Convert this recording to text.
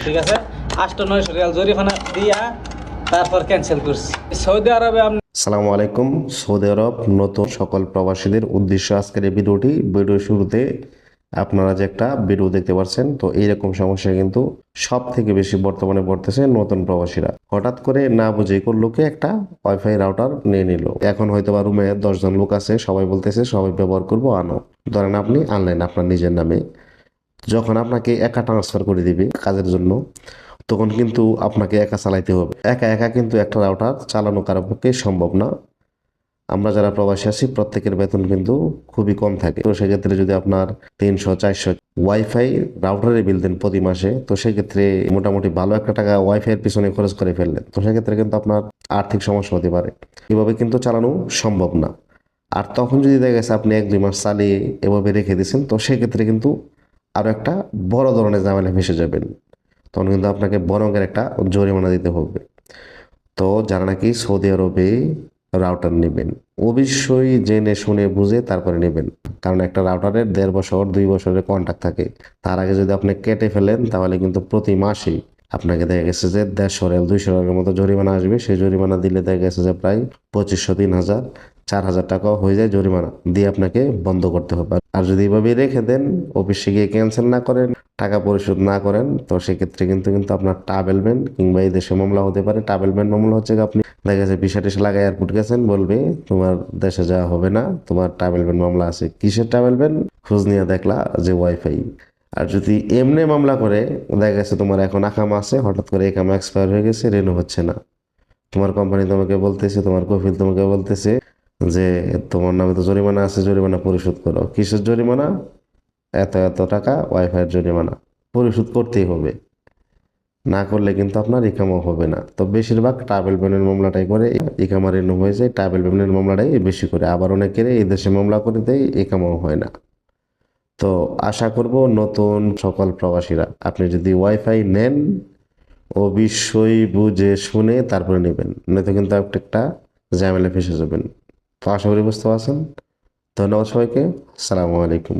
ঠিক আছে, 800-900 রিয়াল জরিমানা দিয়া তারপর ক্যান্সেল করছি। সৌদি আরবে আসসালামু আলাইকুম। সৌদি আরব নতুন সকল প্রবাসীদের উদ্দেশ্যে আজকের এই ভিডিও শুরুতে আপনারা যে একটা ভিডিও দেখতে পাচ্ছেন, তো এইরকম সমস্যা কিন্তু সব থেকে বেশি বর্তমানে পড়তেছে নতুন প্রবাসীরা। হঠাৎ করে না বুঝে কোন লোকে একটা ওয়াইফাই রাউটার নিয়ে নিল। এখন হয়তো বা রুমে 10 জন লোক আছে, সবাই বলতেছে সবাই ব্যবহার করবো, আনো। ধরেন আপনি আনলেন আপনার নিজের নামে, যখন আপনাকে একা ট্রান্সফার করে দিবে কাজের জন্য, তখন কিন্তু আপনাকে একা চালাইতে হবে। একা একা কিন্তু একটা রাউটার চালানো কারো পক্ষে সম্ভব না। আমরা যারা প্রবাসী আছি প্রত্যেকের বেতন কিন্তু খুবই কম থাকে। তো সেক্ষেত্রে যদি আপনার 300-400 ওয়াইফাই রাউটারের বিল দেন প্রতি মাসে, তো সেক্ষেত্রে মোটামুটি ভালো একটা টাকা ওয়াইফাই এর পিছনে খরচ করে ফেললেন, তো সেক্ষেত্রে কিন্তু আপনার আর্থিক সমস্যা হতে পারে। এভাবে কিন্তু চালানো সম্ভব না। আর তখন যদি দেখা গেছে আপনি 1-2 মাস চালিয়ে এভাবে রেখে দিয়েছেন, তো সেক্ষেত্রে কিন্তু আরো একটা বড় ধরনের ঝামেলা ফেসে যাবেন। তখন কিন্তু আপনাকে বড় অঙ্কের একটা জরিমানা দিতে হবে। তো যারা নাকি সৌদি আরবে রাউটার নেবেন, অবশ্যই জেনে শুনে বুঝে তারপরে নেবেন। কারণ একটা রাউটারের 1.5 বছর 2 বছরের কন্ট্রাক্ট থাকে। তার আগে যদি আপনি কেটে ফেলেন, তাহলে কিন্তু প্রতি মাসেই আপনাকে দেখা গেছে যে 150 রিয়াল 200 টাকার মতো জরিমানা আসবে। সেই জরিমানা দিলে দেখা গেছে যে প্রায় 2500, 3000, 4000 টাকাও হয়ে যায় জরিমানা দিয়ে আপনাকে বন্ধ করতে হবে। আর যদি এভাবে রেখে দেন, অফিসে গিয়ে ক্যান্সেল না করেন, টাকা পরিশোধ না করেন, তো সেক্ষেত্রে কিন্তু আপনার ট্রাভেল ব্যান কিংবা এই দেশে মামলা হতে পারে। ট্রাভেল ব্যান মামলা হচ্ছে আপনি দেখা গেছে ভিসা টিসা লাগাই এয়ারপোর্ট গেছেন, বলবে তোমার দেশে যাওয়া হবে না, তোমার ট্রাভেল ব্যান মামলা আছে। কিসের ট্রাভেল ব্যান? খোঁজ নিয়ে দেখলা যে ওয়াইফাই। আর যদি এমনি মামলা করে দেখা গেছে তোমার এখন আকামা আছে, হঠাৎ করে একামা এক্সপায়ার হয়ে গেছে, রেনু হচ্ছে না, তোমার কোম্পানি তোমাকে বলতেছে, তোমার কফিল তোমাকে বলতেছে যে তোমার নামে তো জরিমানা আছে, জরিমানা পরিশোধ করো। কিসের জরিমানা? এত এত টাকা ওয়াইফাইয়ের জরিমানা পরিশোধ করতেই হবে। না করলে কিন্তু আপনার ইকামা হবে না। তো বেশিরভাগ ট্রাভেল ব্যানের মামলাটাই করে, ইকামা রেনু হয়ে যায়, ট্রাভেল ব্যানের মামলাটাই বেশি করে। আবার অনেকের এই দেশে মামলা করে দেয়, ইকামাও হয় না। তো আশা করব নতুন সকল প্রবাসীরা, আপনি যদি ওয়াইফাই নেন, অবশ্যই বুঝে শুনে তারপরে নেবেন, নয়তো কিন্তু একটা ঝামেলা ফেসে যাবেন। তো আশা করি বুঝতে পারছেন। ধন্যবাদ সবাইকে। আসসালামু আলাইকুম।